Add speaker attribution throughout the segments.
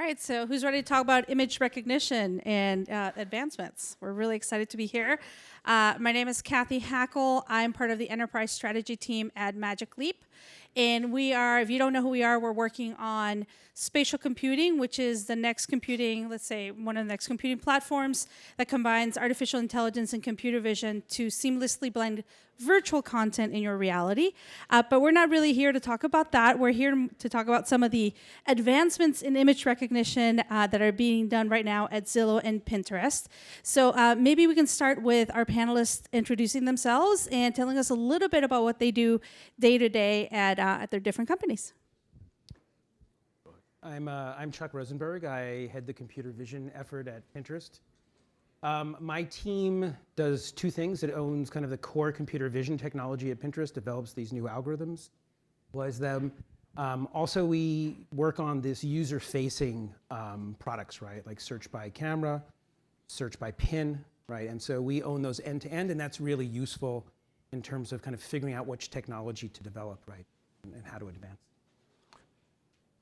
Speaker 1: right, so who's ready to talk about image recognition and advancements? We're really excited to be here. My name is Cathy Hackl. I'm part of the enterprise strategy team at Magic Leap. And we are, if you don't know who we are, we're working on spatial computing, which is the next computing, let's say one of the next computing platforms that combines artificial intelligence and computer vision to seamlessly blend virtual content in your reality. But we're not really here to talk about that. We're here to talk about some of the advancements in image recognition that are being done right now at Zillow and Pinterest. So maybe we can start with our panelists introducing themselves and telling us a little bit about what they do day to day at their different companies.
Speaker 2: I'm Chuck Rosenberg. I head the computer vision effort at Pinterest. My team does two things. It owns kind of the core computer vision technology at Pinterest, develops these new algorithms, applies them. Also, we work on this user-facing products, right? Like search by camera, search by pin, right? And so we own those end-to-end, and that's really useful in terms of kind of figuring out which technology to develop, right? And how to advance.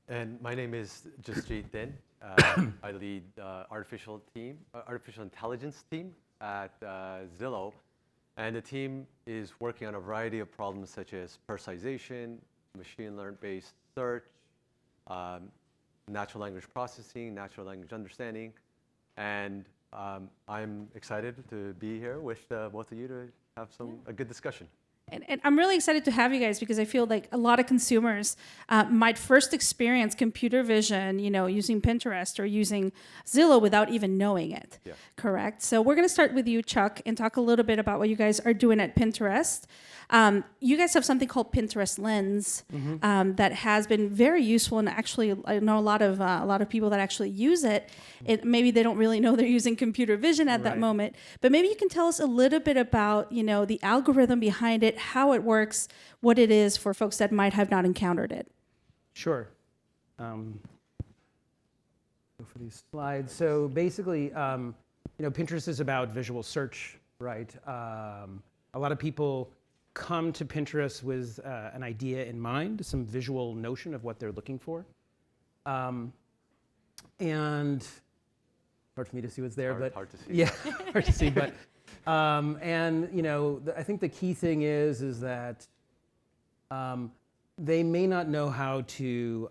Speaker 3: And my name is Jasjeet. I lead artificial intelligence team at Zillow, and the team is working on a variety of problems such as personalization, machine learning-based search, natural language processing, natural language understanding, and I'm excited to be here with both of you to have a good discussion.
Speaker 1: And I'm really excited to have you guys because I feel like a lot of consumers might first experience computer vision, using Pinterest or using Zillow without even knowing it. Yeah. Correct? So we're going to start with you, Chuck, and talk a little bit about what you guys are doing at Pinterest. You guys have something called Pinterest Lens that has been very useful, and actually, I know a lot of people that actually use it. Maybe they don't really know they're using computer vision at that moment, but maybe you can tell us a little bit about the algorithm behind it, how it works, what it is for folks that might have not encountered it.
Speaker 2: Sure. Go for these slides. So basically, Pinterest is about visual search, right? A lot of people come to Pinterest with an idea in mind, some visual notion of what they're looking for. And hard for me to see what's there, but
Speaker 3: hard to see.
Speaker 2: Yeah, hard to see, but I think the key thing is that they may not know how to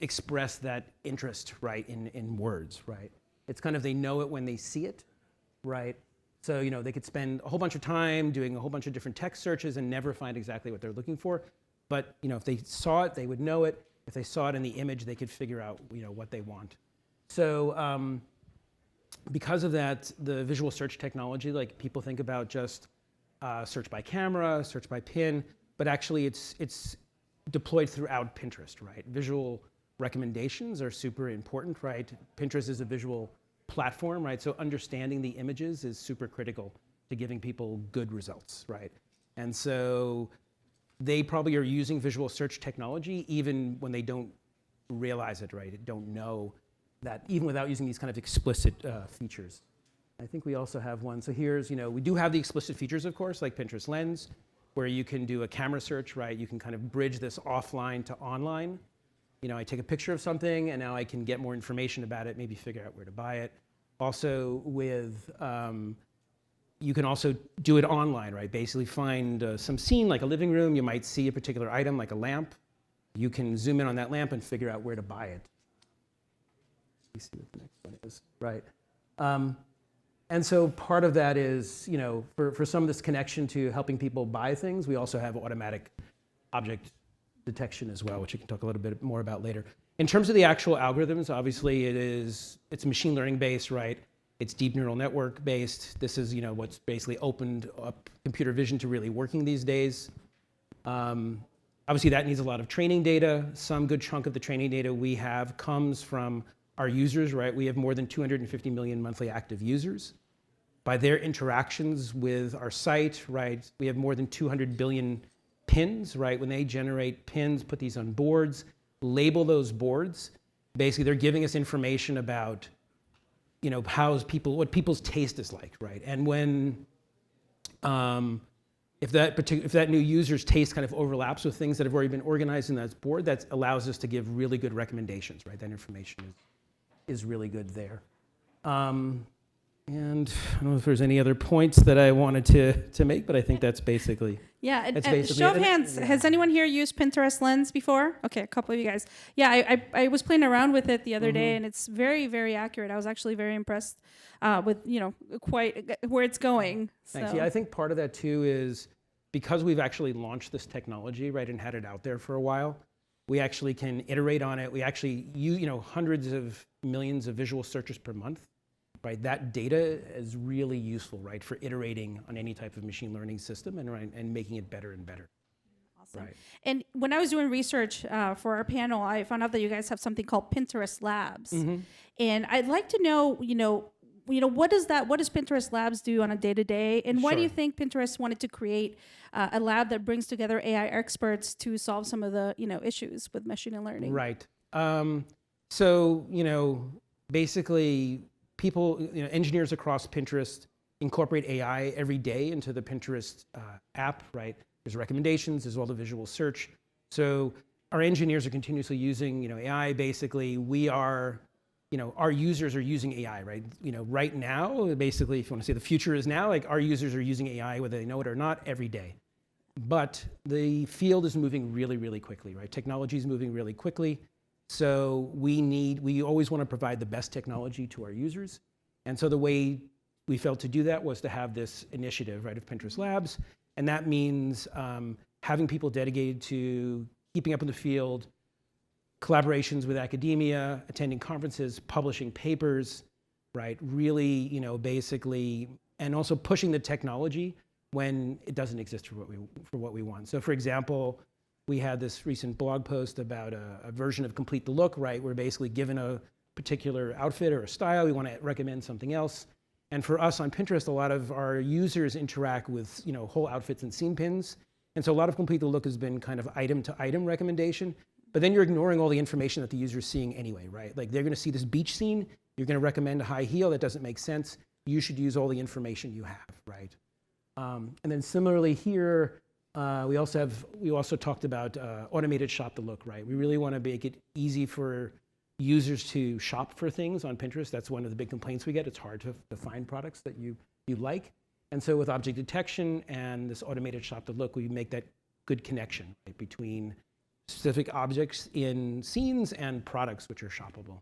Speaker 2: express that interest, right, in words, right? It's kind of they know it when they see it, right? So, they could spend a whole bunch of time doing a whole bunch of different text searches and never find exactly what they're looking for. But, if they saw it, they would know it. If they saw it in the image, they could figure out, what they want. So, because of that, the visual search technology, like people think about just search by camera, search by pin, but actually it's deployed throughout Pinterest, right? Visual recommendations are super important, right? Pinterest is a visual platform, right? So understanding the images is super critical to giving people good results, right? And so they probably are using visual search technology even when they don't realize it, right? Don't know that even without using these kind of explicit features. I think we also have one. So here's, we do have the explicit features, of course, like Pinterest Lens, where you can do a camera search, right? You can kind of bridge this offline to online. I take a picture of something and now I can get more information about it, maybe figure out where to buy it. Also with, you can also do it online, right? Basically find some scene like a living room. You might see a particular item like a lamp. You can zoom in on that lamp and figure out where to buy it. Let's see what the next one is, right? And so part of that is, for some of this connection to helping people buy things, we also have automatic object detection as well, which we can talk a little bit more about later. In terms of the actual algorithms, obviously it's machine learning based, right? It's deep neural network based. This is, what's basically opened up computer vision to really working these days. Obviously that needs a lot of training data. Some good chunk of the training data we have comes from our users, right? We have more than 250 million monthly active users. By their interactions with our site, right? We have more than 200 billion pins, right? When they generate pins, put these on boards, label those boards. Basically, they're giving us information about, what people's taste is like, right? And when if that new user's taste kind of overlaps with things that have already been organized in that board, that allows us to give really good recommendations, right? That information is really good there. And I don't know if there's any other points that I wanted to make, but I think that's basically.
Speaker 1: Yeah,
Speaker 2: That's
Speaker 1: and
Speaker 2: basically
Speaker 1: show of
Speaker 2: it.
Speaker 1: hands,
Speaker 2: Yeah.
Speaker 1: has anyone here used Pinterest Lens before? Okay, a couple of you guys. Yeah, I was playing around with it the other day, and it's very, very accurate. I was actually very impressed with, quite where it's going.
Speaker 2: Thanks.
Speaker 1: So.
Speaker 2: Yeah, I think part of that too is because we've actually launched this technology, right, and had it out there for a while, we actually can iterate on it. We actually use, hundreds of millions of visual searches per month. Right, that data is really useful, right, for iterating on any type of machine learning system and making it better and better.
Speaker 1: Awesome.
Speaker 2: Right.
Speaker 1: And when I was doing research for our panel, I found out that you guys have something called Pinterest Labs, and I'd like to know, what does Pinterest Labs do on a day-to-day, and why do you think Pinterest wanted to create a lab that brings together AI experts to solve some of the issues with machine learning?
Speaker 2: Right. So basically, people, engineers across Pinterest incorporate AI every day into the Pinterest app, right? There's recommendations, there's all the visual search. So our engineers are continuously using, AI. Basically, our users are using AI, right? Right now, basically, if you want to say the future is now, like our users are using AI, whether they know it or not, every day. But the field is moving really, really quickly, right? Technology is moving really quickly. So we always want to provide the best technology to our users. And so the way we felt to do that was to have this initiative, right, of Pinterest Labs. And that means having people dedicated to keeping up in the field, collaborations with academia, attending conferences, publishing papers, right? Really, basically, and also pushing the technology when it doesn't exist for what we want. So for example, we had this recent blog post about a version of Complete the Look, right? We're basically given a particular outfit or a style, we want to recommend something else. And for us on Pinterest, a lot of our users interact with, whole outfits and scene pins. And so a lot of Complete the Look has been kind of item to item recommendation, but then you're ignoring all the information that the user's seeing anyway, right? Like they're going to see this beach scene, you're going to recommend a high heel, that doesn't make sense. You should use all the information you have, right? And then similarly here, we also talked about automated shop the look, right? We really want to make it easy for users to shop for things on Pinterest. That's one of the big complaints we get. It's hard to find products that you like. And so with object detection and this automated shop the look, we make that good connection, right, between specific objects in scenes and products which are shoppable.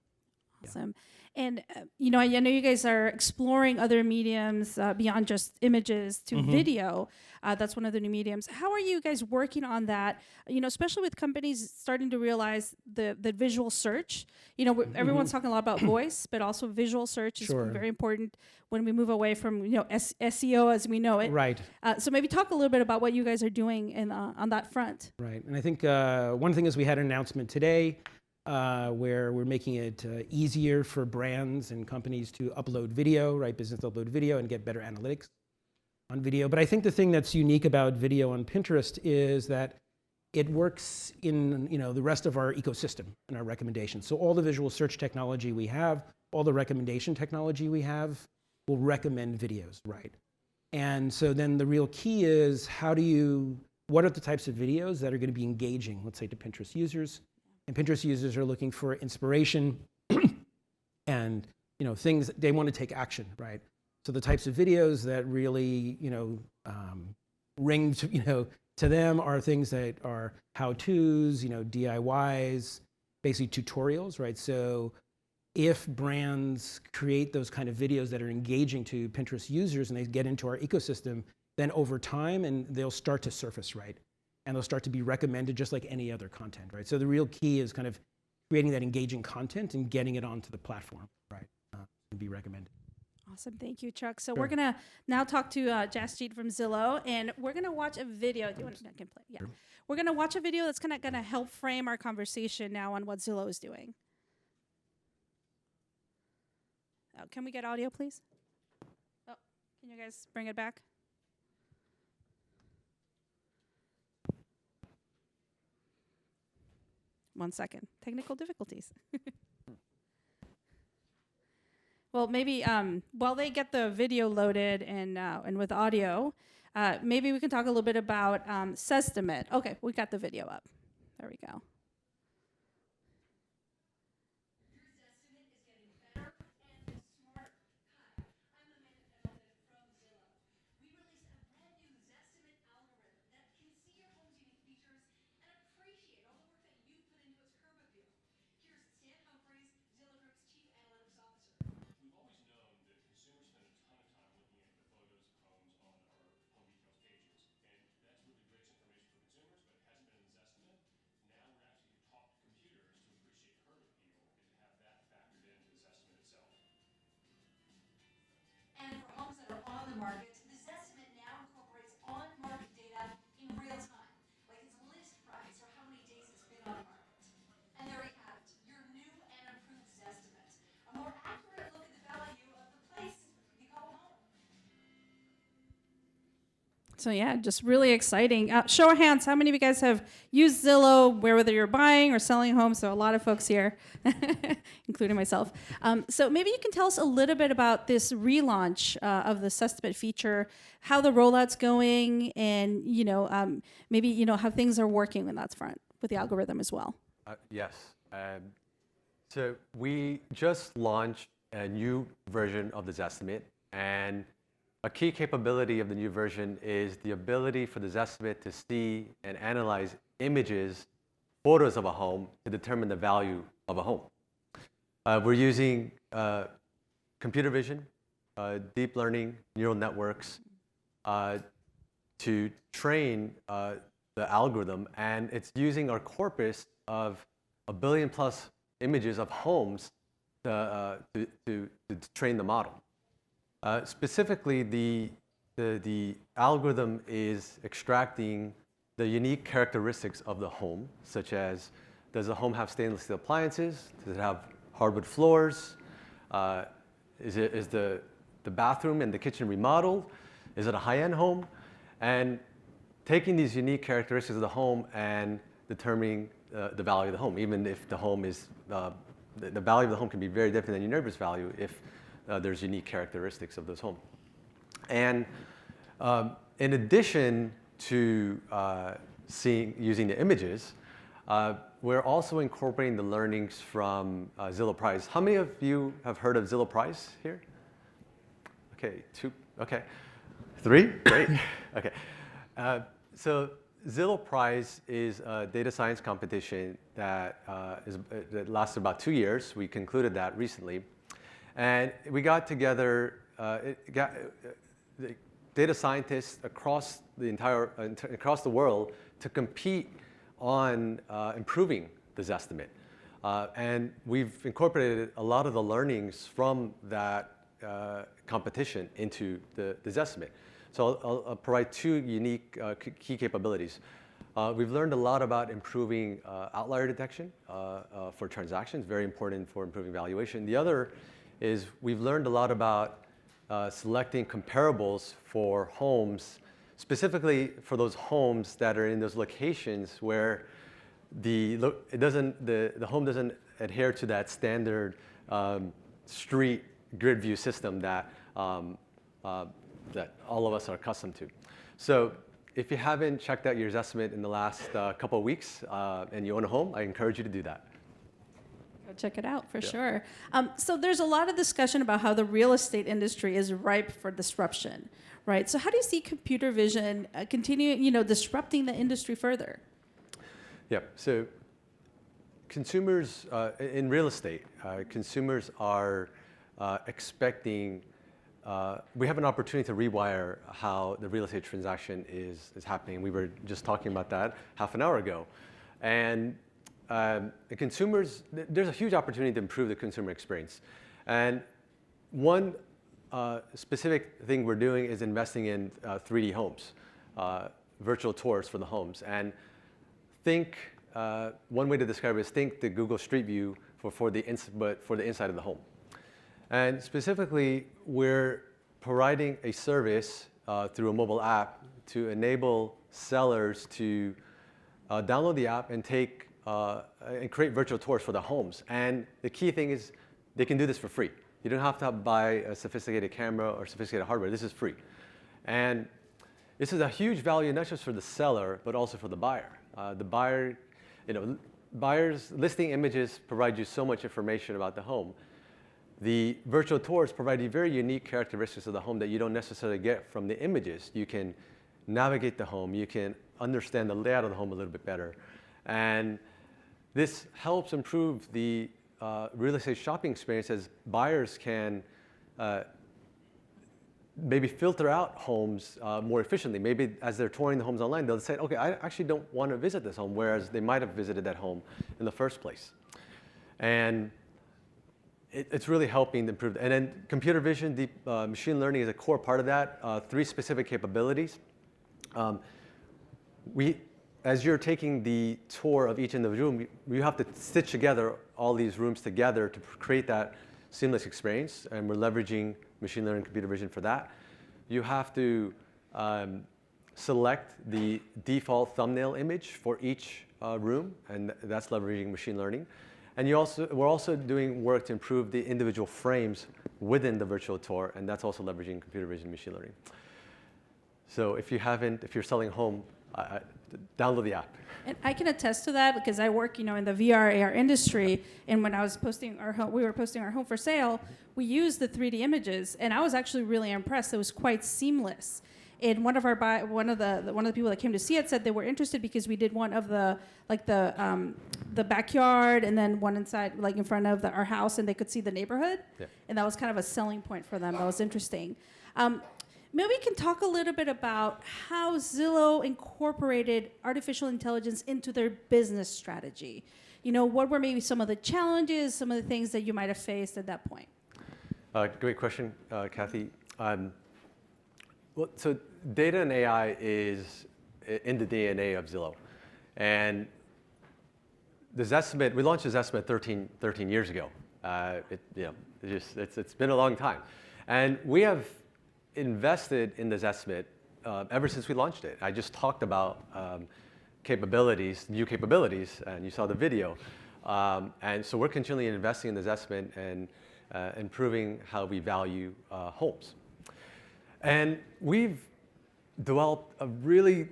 Speaker 1: Awesome. And, I know you guys are exploring other mediums beyond just images to video. That's one of the new mediums. How are you guys working on that? Especially with companies starting to realize the visual search. Everyone's talking a lot about voice, but also visual search is very important when we move away from, SEO as we know it.
Speaker 2: Right.
Speaker 1: So maybe talk a little bit about what you guys are doing on that front.
Speaker 2: Right. And I think one thing is we had an announcement today where we're making it easier for brands and companies to upload video, right? Business upload video and get better analytics on video. But I think the thing that's unique about video on Pinterest is that it works in the rest of our ecosystem and our recommendations. So all the visual search technology we have, all the recommendation technology we have will recommend videos, right? And so then the real key is what are the types of videos that are going to be engaging, let's say, to Pinterest users? And Pinterest users are looking for inspiration and things they want to take action, right? So the types of videos that really ring to them are things that are how-tos, DIYs, basically tutorials, right? So if brands create those kind of videos that are engaging to Pinterest users and they get into our ecosystem, then over time and they'll start to surface, right? And they'll start to be recommended just like any other content, right? So the real key is kind of creating that engaging content and getting it onto the platform, right? To be recommended.
Speaker 1: Awesome, thank you, Chuck. So we're gonna now talk to Jasjeet from Zillow, and we're gonna watch a video. Do you want to play? Yeah, sure. We're gonna watch a video that's gonna help frame our conversation now on what Zillow is doing. Can we get audio, please? Oh, can you guys bring it back? One second. Technical difficulties. Well, maybe while they get the video loaded and with audio, Maybe we can talk a little bit about Zestimate. Okay, we got the video up. There we go.
Speaker 4: And for homes that are on the market, the Zestimate now incorporates on-market data in real time, like its list price or how many days it's been on the market. And there you have it, your new and improved Zestimate, a more accurate look at the value of the place you call home.
Speaker 1: So yeah, just really exciting. Show of hands, how many of you guys have used Zillow, whether you're buying or selling homes? So a lot of folks here, including myself. So maybe you can tell us a little bit about this relaunch of the Zestimate feature, how the rollout's going, and maybe how things are working on that front with the algorithm as well.
Speaker 3: Yes. So we just launched a new version of the Zestimate, and a key capability of the new version is the ability for the Zestimate to see and analyze images, photos of a home to determine the value of a home. We're using computer vision, deep learning, neural networks to train the algorithm, and it's using our corpus of 1 billion plus images of homes to train the model. Specifically, the algorithm is extracting the unique characteristics of the home, such as, does the home have stainless steel appliances? Does it have hardwood floors? Is the bathroom and the kitchen remodeled? Is it a high-end home? And taking these unique characteristics of the home and determining the value of the home, even if the home is, the value of the home can be very different than your neighbor's value if there's unique characteristics of this home. And in addition to using the images, we're also incorporating the learnings from Zillow Price. How many of you have heard of Zillow Price here? Okay, 2, okay. 3, great, okay. So Zillow Price is a data science competition that lasted about 2 years. We concluded that recently. And we got together the data scientists across the world to compete on improving the Zestimate. And we've incorporated a lot of the learnings from that competition into the Zestimate. So I'll provide 2 unique key capabilities. We've learned a lot about improving outlier detection for transactions, very important for improving valuation. The other is we've learned a lot about selecting comparables for homes, specifically for those homes that are in those locations where the home doesn't adhere to that standard street grid view system that that all of us are accustomed to. So if you haven't checked out your Zestimate in the last couple of weeks and you own a home, I encourage you to do that.
Speaker 1: Go check it out for sure. So there's a lot of discussion about how the real estate industry is ripe for disruption, right? So how do you see computer vision continuing, disrupting the industry further?
Speaker 3: Yeah. So consumers in real estate, consumers are expecting. We have an opportunity to rewire how the real estate transaction is happening. We were just talking about that half an hour ago, and the consumers, there's a huge opportunity to improve the consumer experience. And one specific thing we're doing is investing in 3D homes, virtual tours for the homes. And one way to describe it is think the Google Street View for the inside of the home. And specifically, we're providing a service through a mobile app to enable sellers to download the app and and create virtual tours for the homes. And the key thing is they can do this for free. You don't have to buy a sophisticated camera or sophisticated hardware. This is free. And this is a huge value not just for the seller, but also for the buyer. The buyer, buyers listing images provide you so much information about the home. The virtual tours provide you very unique characteristics of the home that you don't necessarily get from the images. You can navigate the home. You can understand the layout of the home a little bit better. And this helps improve the real estate shopping experience as buyers can maybe filter out homes more efficiently. Maybe as they're touring the homes online, they'll say, okay, I actually don't want to visit this home, whereas they might have visited that home in the first place. And it's really helping to improve. And then computer vision, deep machine learning is a core part of that. 3 specific capabilities. As you're taking the tour of each individual room, you have to stitch together all these rooms together to create that seamless experience, and we're leveraging machine learning and computer vision for that. You have to select the default thumbnail image for each room, and that's leveraging machine learning. And we're also doing work to improve the individual frames within the virtual tour, and that's also leveraging computer vision and machine learning. So if you're selling a home, download the app.
Speaker 1: And I can attest to that because I work, in the VR AR industry. And when I was posting our home, we were posting our home for sale. We used the 3D images, and I was actually really impressed. It was quite seamless. And one of the people that came to see it said they were interested because we did one of the backyard and then one inside, like in front of our house, and they could see the neighborhood. Yeah. And that was kind of a selling point for them. That was interesting. Maybe we can talk a little bit about how Zillow incorporated artificial intelligence into their business strategy. What were maybe some of the challenges, some of the things that you might have faced at that point?
Speaker 3: Great question, Cathy. So data and AI is in the DNA of Zillow. And the Zestimate, we launched the Zestimate 13 years ago. It's been a long time. And we have invested in the Zestimate ever since we launched it. I just talked about new capabilities, and you saw the video. And so we're continually investing in the Zestimate and improving how we value homes. And we've developed a really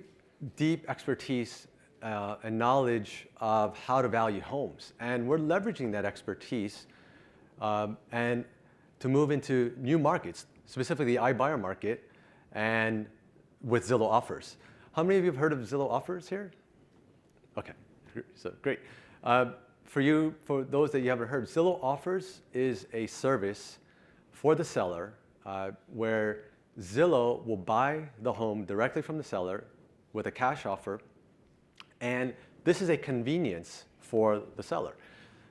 Speaker 3: deep expertise and knowledge of how to value homes. And we're leveraging that expertise and to move into new markets, specifically the iBuyer market, and with Zillow Offers. How many of you have heard of Zillow Offers here? Okay, so great. For those that you haven't heard, Zillow Offers is a service for the seller where Zillow will buy the home directly from the seller with a cash offer, and this is a convenience for the seller.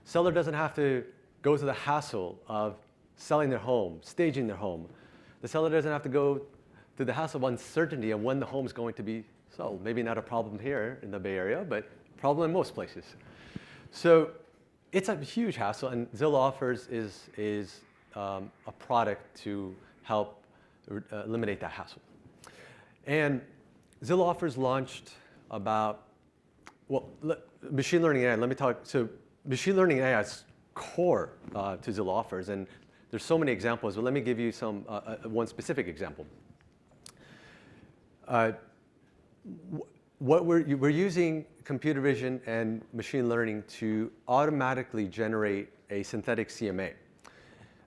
Speaker 3: Seller doesn't have to go through the hassle of selling their home, staging their home. The seller doesn't have to go through the hassle of uncertainty of when the home is going to be sold. Maybe not a problem here in the Bay Area, but a problem in most places. So it's a huge hassle, and Zillow Offers is a product to help eliminate that hassle. And Zillow Offers launched machine learning AI. Let me talk. So machine learning AI is core to Zillow Offers, and there's so many examples, but let me give you one specific example. We're using computer vision and machine learning to automatically generate a synthetic CMA.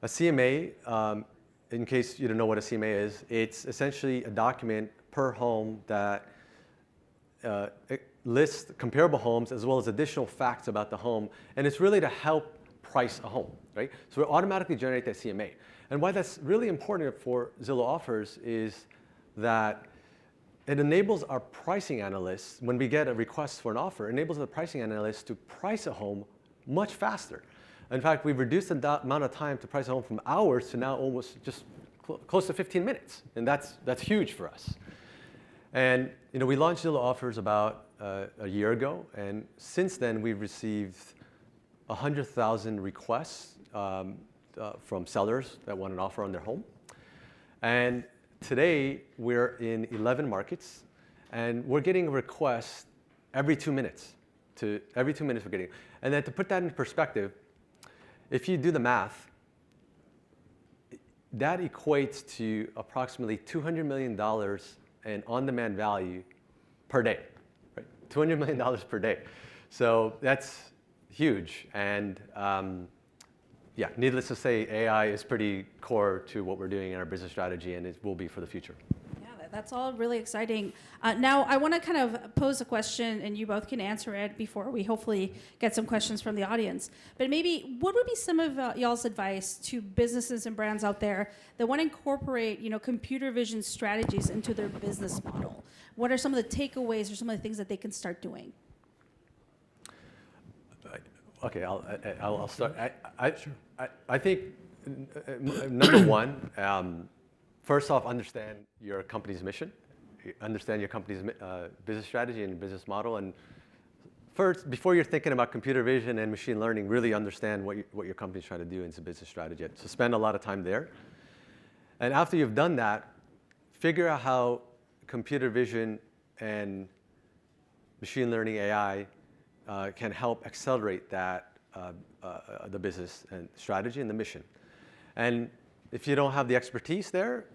Speaker 3: A CMA, in case you don't know what a CMA is, it's essentially a document per home that lists comparable homes as well as additional facts about the home, and it's really to help price a home, right? So we automatically generate that CMA. And why that's really important for Zillow Offers is that it enables our pricing analysts, when we get a request for an offer, enables the pricing analysts to price a home much faster. In fact, we've reduced the amount of time to price a home from hours to now almost just close to 15 minutes. And that's huge for us. And we launched Zillow Offers about a year ago. And since then, we've received 100,000 requests from sellers that want an offer on their home. And today, we're in 11 markets, and we're getting requests every 2 minutes. Every 2 minutes we're getting. And then to put that in perspective, if you do the math, that equates to approximately $200 million in on-demand value per day, right? $200 million per day. So that's huge. And yeah, needless to say, AI is pretty core to what we're doing in our business strategy, and it will be for the future.
Speaker 1: Yeah, that's all really exciting. Now, I want to kind of pose a question, and you both can answer it before we hopefully get some questions from the audience. But maybe, what would be some of y'all's advice to businesses and brands out there that want to incorporate, computer vision strategies into their business model? What are some of the takeaways or some of the things that they can start doing?
Speaker 3: Okay, I'll start. I think number one, first off, understand your company's mission, understand your company's business strategy and business model, and first, before you're thinking about computer vision and machine learning, really understand what your company's trying to do in its business strategy. So spend a lot of time there, and after you've done that, figure out how computer vision and machine learning AI can help accelerate that, the business and strategy and the mission. And if you don't have the expertise there,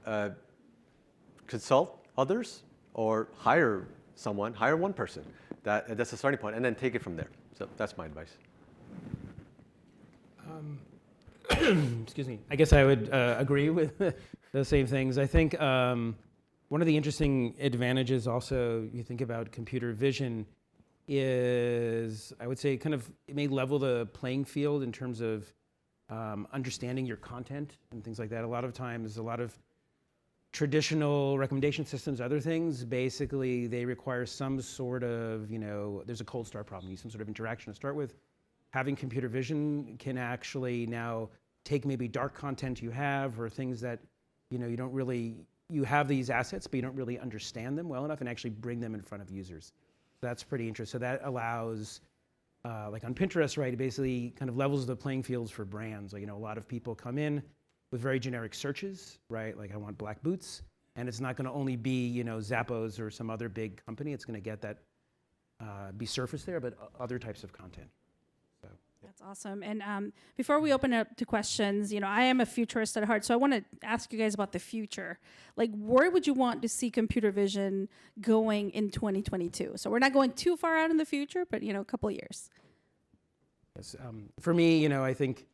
Speaker 3: consult others or hire someone, hire one person. That's the starting point, and then take it from there. So that's my advice.
Speaker 2: Excuse me. I guess I would agree with those same things. I think one of the interesting advantages also, you think about computer vision, is, I would say, it may level the playing field in terms of understanding your content and things like that. A lot of times, a lot of traditional recommendation systems, other things, basically they require some sort of, there's a cold start problem, you need some sort of interaction to start with. Having computer vision can actually now take maybe dark content you have, or things that, you don't really, you have these assets, but you don't really understand them well enough, and actually bring them in front of users. That's pretty interesting. So that allows, like on Pinterest, right, it basically kind of levels the playing fields for brands. Like, a lot of people come in with very generic searches, right? Like, I want black boots, and it's not going to only be, Zappos or some other big company. It's going to get that, be surfaced there, but other types of content. So.
Speaker 1: That's awesome. And before we open it up to questions, I am a futurist at heart, so I want to ask you guys about the future. Like, where would you want to see computer vision going in 2022? So we're not going too far out in the future, but, a couple of years.
Speaker 2: Yes. For me, I think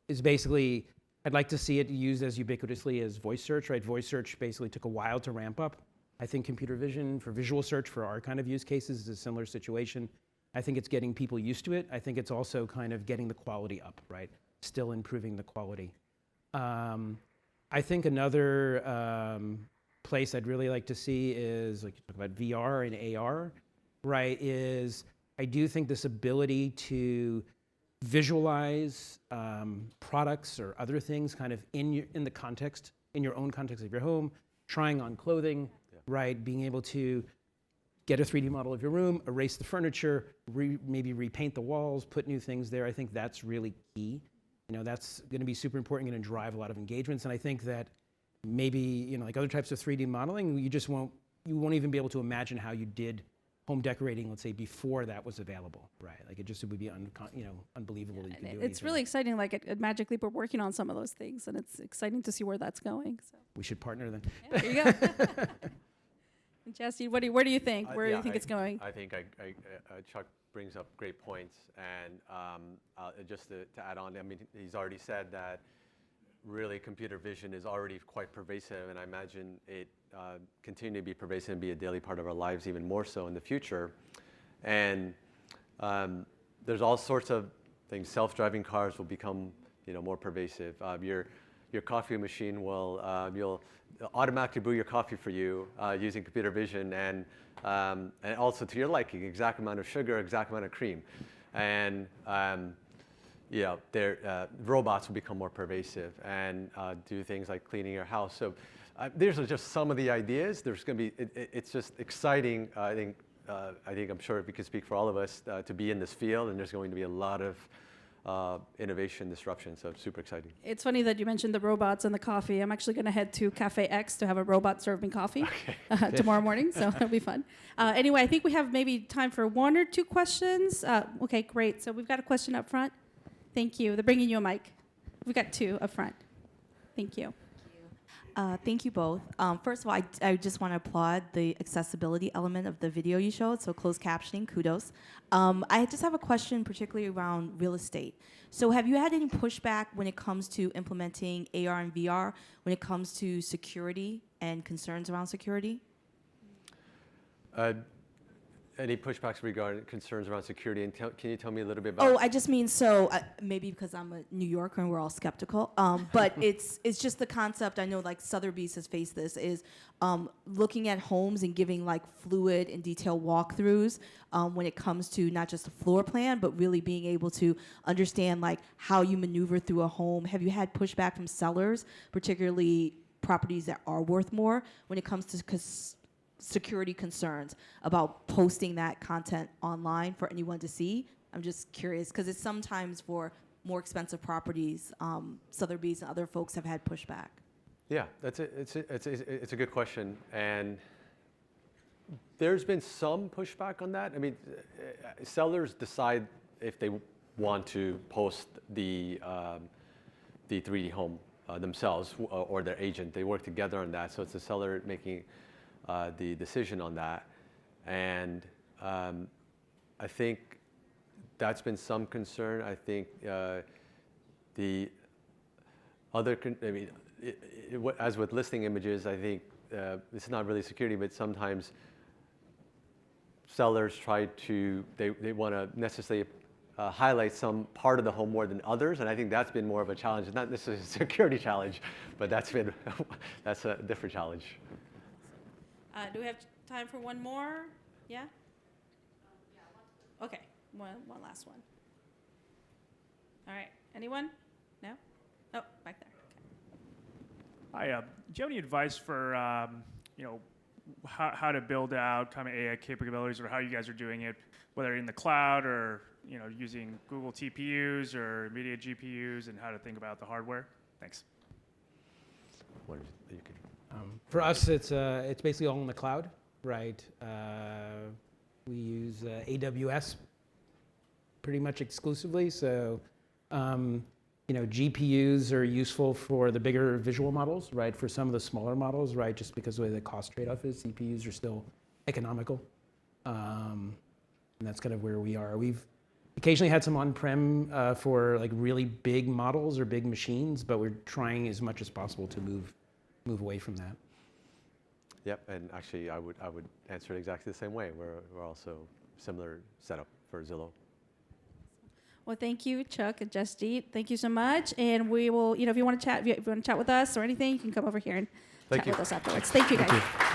Speaker 2: is basically, I'd like to see it used as ubiquitously as voice search, right? Voice search basically took a while to ramp up. I think computer vision for visual search for our kind of use cases is a similar situation. I think it's getting people used to it. I think it's also kind of getting the quality up, right? Still improving the quality. I think another place I'd really like to see is, like you talk about VR and AR, right, is I do think this ability to visualize products or other things kind of in your own context of your home, trying on clothing, right, being able to get a 3D model of your room, erase the furniture, maybe repaint the walls, put new things there. I think that's really key. That's going to be super important, going to drive a lot of engagements. And I think that maybe, like other types of 3D modeling, you won't even be able to imagine how you did home decorating, let's say, before that was available, right? Like, it would be unbelievable.
Speaker 1: Yeah, it's really exciting. Like at Magic Leap, we're working on some of those things, and it's exciting to see where that's going. So
Speaker 2: we should partner then.
Speaker 1: Yeah, there you go. Jasjeet, where do you think? Where do you think it's going?
Speaker 3: I think Chuck brings up great points, and just to add on, I mean, he's already said that really computer vision is already quite pervasive, and I imagine it continue to be pervasive and be a daily part of our lives, even more so in the future. And there's all sorts of things. Self-driving cars will become, more pervasive. Your coffee machine will you'll automatically brew your coffee for you using computer vision, and also to your liking, exact amount of sugar, exact amount of cream, and robots will become more pervasive and do things like cleaning your house. So these are just some of the ideas. There's going to be it's just exciting. I think I'm sure we can speak for all of us to be in this field, and there's going to be a lot of innovation, disruption, so it's super exciting.
Speaker 1: It's funny that you mentioned the robots and the coffee. I'm actually going to head to Cafe X to have a robot serving coffee tomorrow morning, so it'll be fun. Anyway, I think we have maybe time for one or two questions. Okay, great. So we've got a question up front. Thank you. They're bringing you a mic. We've got two up front. Thank you.
Speaker 5: Thank you both. First of all, I just want to applaud the accessibility element of the video you showed, so closed captioning, kudos. I just have a question particularly around real estate. So have you had any pushback when it comes to implementing AR and VR, when it comes to security and concerns around security?
Speaker 3: Any pushbacks regarding concerns around security? And can you tell me a little bit about?
Speaker 5: Oh, I just mean, so maybe because I'm a New Yorker and we're all skeptical, but it's just the concept. I know like Sotheby's has faced this, is looking at homes and giving like fluid and detailed walkthroughs when it comes to not just the floor plan, but really being able to understand like how you maneuver through a home. Have you had pushback from sellers, particularly properties that are worth more, when it comes to security concerns about posting that content online for anyone to see? I'm just curious because it's sometimes for more expensive properties, Sotheby's and other folks have had pushback.
Speaker 3: Yeah, it's a good question, and there's been some pushback on that. I mean, sellers decide if they want to post the 3D home themselves or their agent. They work together on that, so it's the seller making the decision on that. And I think that's been some concern. I think the other, as with listing images, I think it's not really security, but sometimes sellers try to, they want to necessarily highlight some part of the home more than others, and I think that's been more of a challenge. It's not necessarily a security challenge, but that's a different challenge.
Speaker 1: Do we have time for one more? Yeah? Okay, one last one. All right, anyone? No? Oh, back there. Okay.
Speaker 6: Hi, do you have any advice for, how to build out kind of AI capabilities, or how you guys are doing it, whether in the cloud or, using Google TPUs or NVIDIA GPUs, and how to think about the hardware? Thanks.
Speaker 2: For us, it's basically all in the cloud, right? We use AWS pretty much exclusively. So, GPUs are useful for the bigger visual models, right? For some of the smaller models, right? Just because of the way the cost trade-off is, CPUs are still economical. And that's kind of where we are. We've occasionally had some on-prem for like really big models or big machines, but we're trying as much as possible to move away from that.
Speaker 3: Yep, and actually I would answer it exactly the same way. We're also similar setup for Zillow.
Speaker 1: Well, thank you, Chuck and Jasjeet. Thank you so much. And we will, if you want to chat with us or anything, you can come over here and chat with us afterwards. Thank you, guys.
Speaker 2: Thank you.